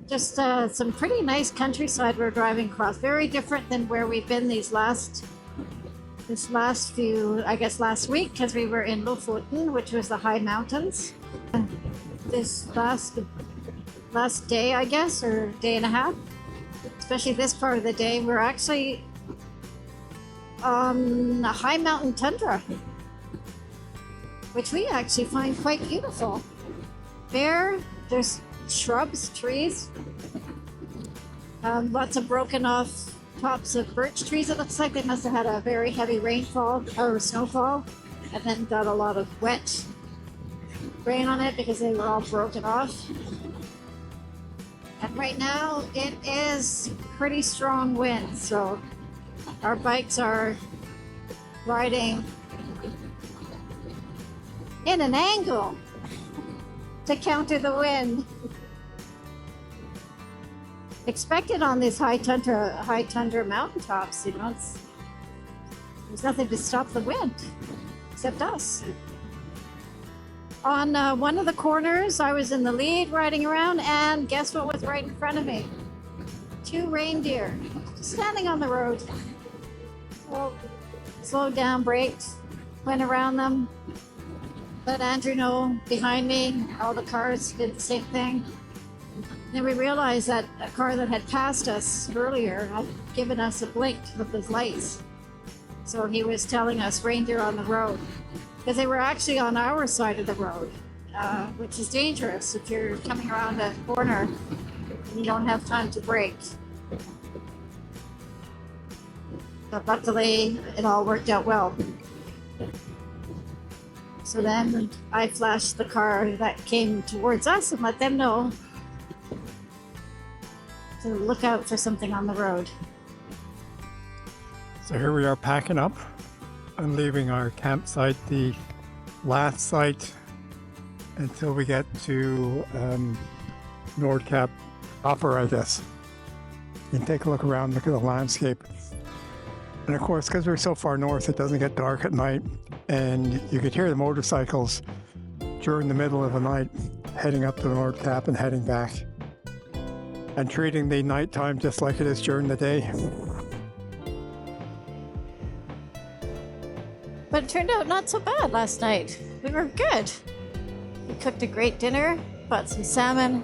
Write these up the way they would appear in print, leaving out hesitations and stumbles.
Just some pretty nice countryside we're driving across. Very different than where we've been this last few, I guess last week, because we were in Lofoten, which was the high mountains. This last day, I guess, or day and a half, especially this part of the day, we're actually on a high mountain tundra, which we actually find quite beautiful. There's shrubs, trees, lots of broken off tops of birch trees. It looks like they must have had a very heavy rainfall or snowfall and then got a lot of wet rain on it because they were all broken off. And right now it is pretty strong wind, so our bikes are riding in an angle to counter the wind. Expected on these high tundra mountaintops, there's nothing to stop the wind except us. On one of the corners, I was in the lead riding around, and guess what was right in front of me? 2 reindeer standing on the road. So slowed down, braked, went around them, let Andrew know behind me. All the cars did the same thing. Then we realized that a car that had passed us earlier had given us a blink with his lights. So he was telling us reindeer on the road, because they were actually on our side of the road, which is dangerous if you're coming around a corner and you don't have time to brake. But luckily, it all worked out well. So then I flashed the car that came towards us and let them know to look out for something on the road. So here we are packing up and leaving our campsite, the last site until we get to Nordkapp proper, I guess. You can take a look around, look at the landscape. And of course, because we're so far north, it doesn't get dark at night, and you could hear the motorcycles during the middle of the night heading up to Nordkapp and heading back, and treating the nighttime just like it is during the day. But it turned out not so bad last night. We were good. We cooked a great dinner, bought some salmon,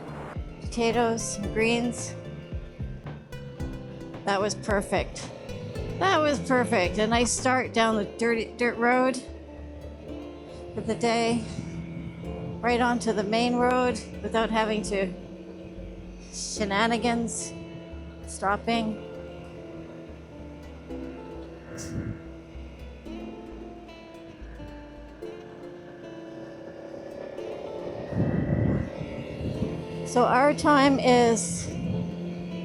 potatoes, some greens. That was perfect. That was perfect. A nice start down the dirt road for the day, right onto the main road without having to shenanigans, stopping. So our time is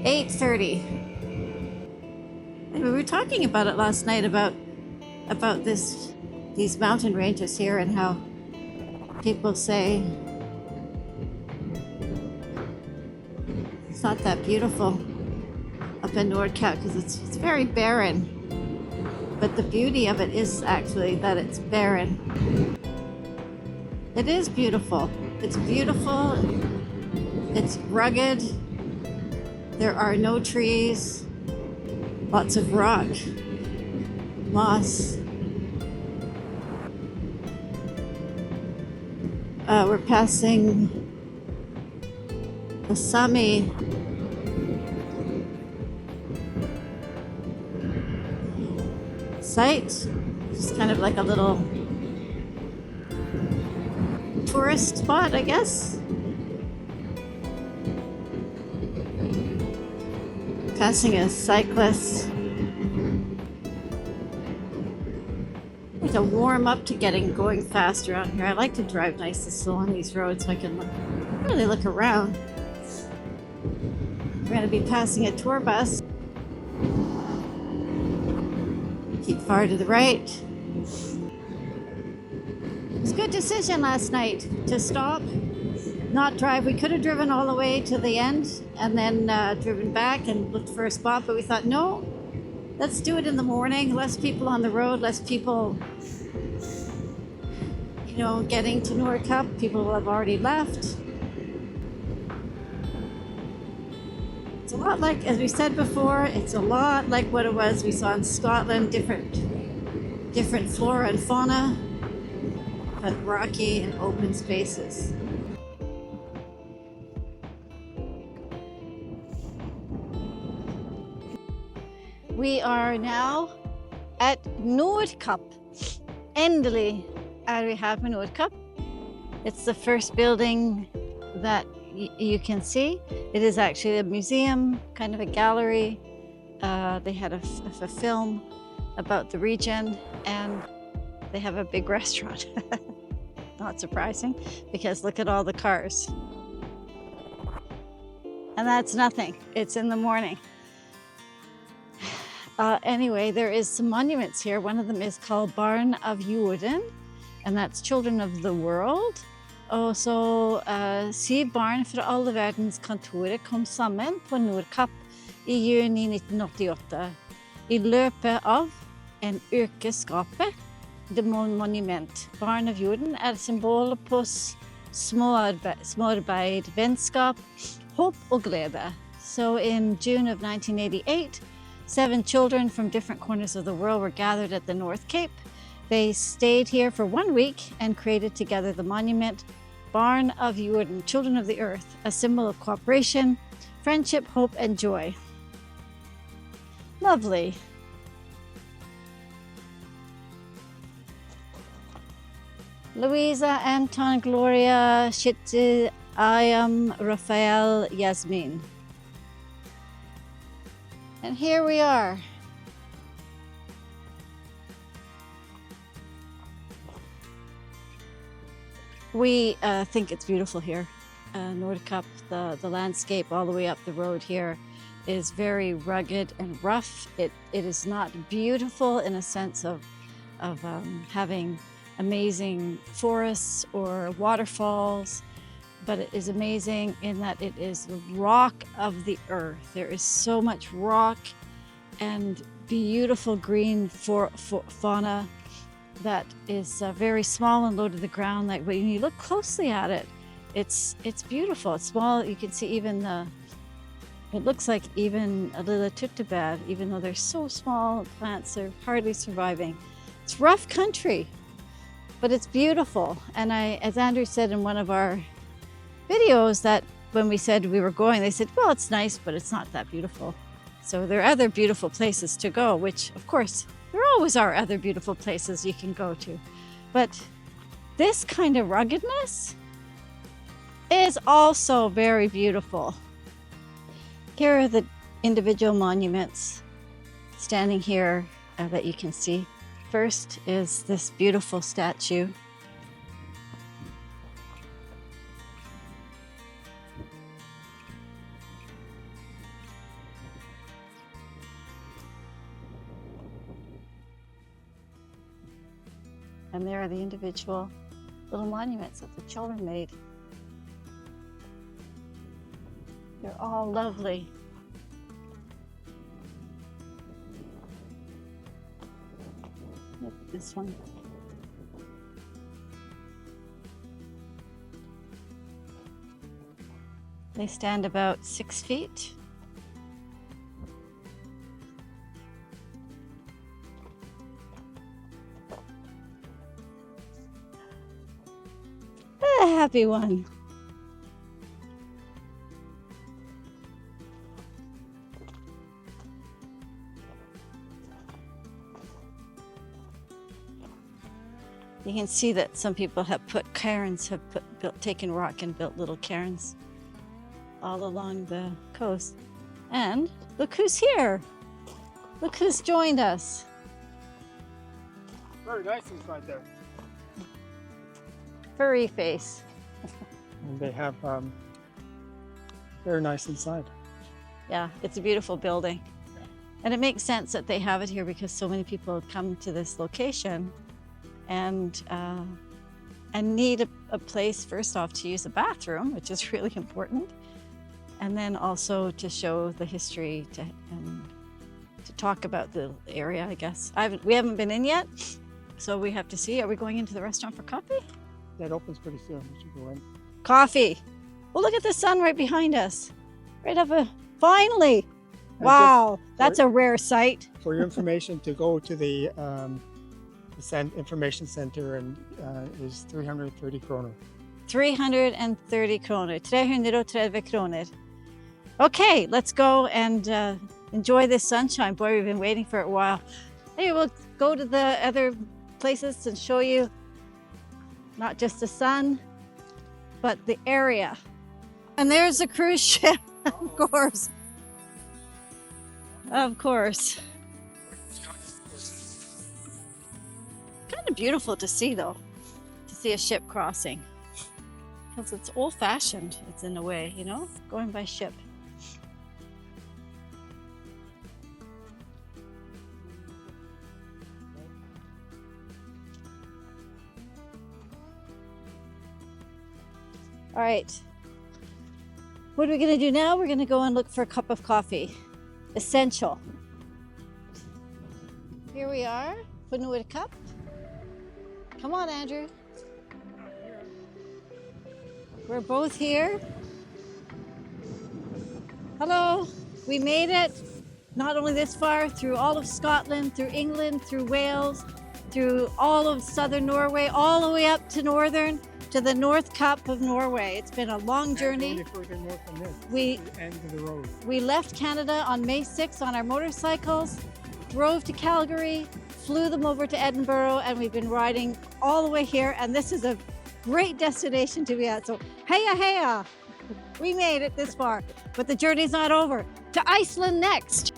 8:30. And we were talking about it last night about these mountain ranges here and how people say it's not that beautiful up in Nordkapp because it's very barren. But the beauty of it is actually that it's barren. It is beautiful. It's beautiful. It's rugged. There are no trees. Lots of rock, moss. We're passing the Sami site. Just kind of like a little tourist spot, I guess. Passing a cyclist. I like to warm up to going fast around here. I like to drive nice and slow on these roads so I can really look around. We're going to be passing a tour bus. Keep far to the right. It was a good decision last night to stop, not drive. We could have driven all the way to the end and then driven back and looked for a spot, but we thought, no, let's do it in the morning. Less people on the road, less people, getting to Nordkapp. People will have already left. It's a lot like, as we said before, it's a lot like what it was we saw in Scotland, different flora and fauna, but rocky and open spaces. We are now at Nordkapp. Endelig er vi her på Nordkapp. It's the first building that you can see. It is actually a museum, kind of a gallery. They had a film about the region, and they have a big restaurant. Not surprising, because look at all the cars. And that's nothing. It's in the morning. Anyway, there is some monuments here. One of them is called Barn of Jorden, and that's Children of the World. Og så 7 barn fra alle verdens kantorer kom sammen på Nordkapp i juni 1988. I løpet av en uke skaper det monument. Barn of Jorden er symbol på småarbeid, vennskap, håp og glede. So in June of 1988, 7 children from different corners of the world were gathered at the North Cape. They stayed here for 1 week and created together the monument Barn of Jorden, Children of the Earth, a symbol of cooperation, friendship, hope, and joy. Lovely. Louisa, Anton, Gloria, Shitzi, Ayam, Raphael, Yasmin. And here we are. We think it's beautiful here. Nordkapp, the landscape all the way up the road here is very rugged and rough. It is not beautiful in a sense of having amazing forests or waterfalls, but it is amazing in that it is the rock of the earth. There is so much rock and beautiful green fauna that is very small and low to the ground. Like when you look closely at it, it's beautiful. It's small. You can see even it looks like even a little tutebær, even though they're so small, plants are hardly surviving. It's rough country, but it's beautiful. And as Andrew said in one of our videos, that when we said we were going, they said, well, it's nice, but it's not that beautiful. So there are other beautiful places to go, which of course, there always are other beautiful places you can go to. But this kind of ruggedness is also very beautiful. Here are the individual monuments standing here that you can see. First is this beautiful statue. And there are the individual little monuments that the children made. They're all lovely. Look at this one. They stand about 6 feet. A happy one. You can see that some people have put cairns, taken rock and built little cairns all along the coast. And look who's here. Look who's joined us. Very nice inside there. Furry face. And they have very nice inside. Yeah, it's a beautiful building. And it makes sense that they have it here because so many people come to this location and need a place, first off, to use a bathroom, which is really important, and then also to show the history and to talk about the area, I guess. We haven't been in yet, so we have to see. Are we going into the restaurant for coffee? That opens pretty soon. We should go in. Coffee. Well, look at the sun right behind us. Right up Finally! Wow, that's a rare sight. For your information, to go to the information center and is 330 kroner. 330 kroner. 330 kroner. Okay, let's go and enjoy this sunshine. Boy, we've been waiting for it a while. Hey, we'll go to the other places and show you not just the sun, but the area. And there's a cruise ship, of course. Of course. Kind of beautiful to see, though, to see a ship crossing. Because it's old-fashioned, it's in a way, you know, going by ship. All right, what are we gonna do now? We're gonna go and look for a cup of coffee. Essential. Here we are, Nordkapp. Come on, Andrew. We're both here. Hello, we made it. Not only this far, through all of Scotland, through England, through Wales, through all of southern Norway, all the way up to northern, to the Nordkapp of Norway. It's been a long journey. We left Canada on May 6th on our motorcycles, drove to Calgary, flew them over to Edinburgh, and we've been riding all the way here. And this is a great destination to be at. So, heya, heya! We made it this far, but the journey's not over. To Iceland next.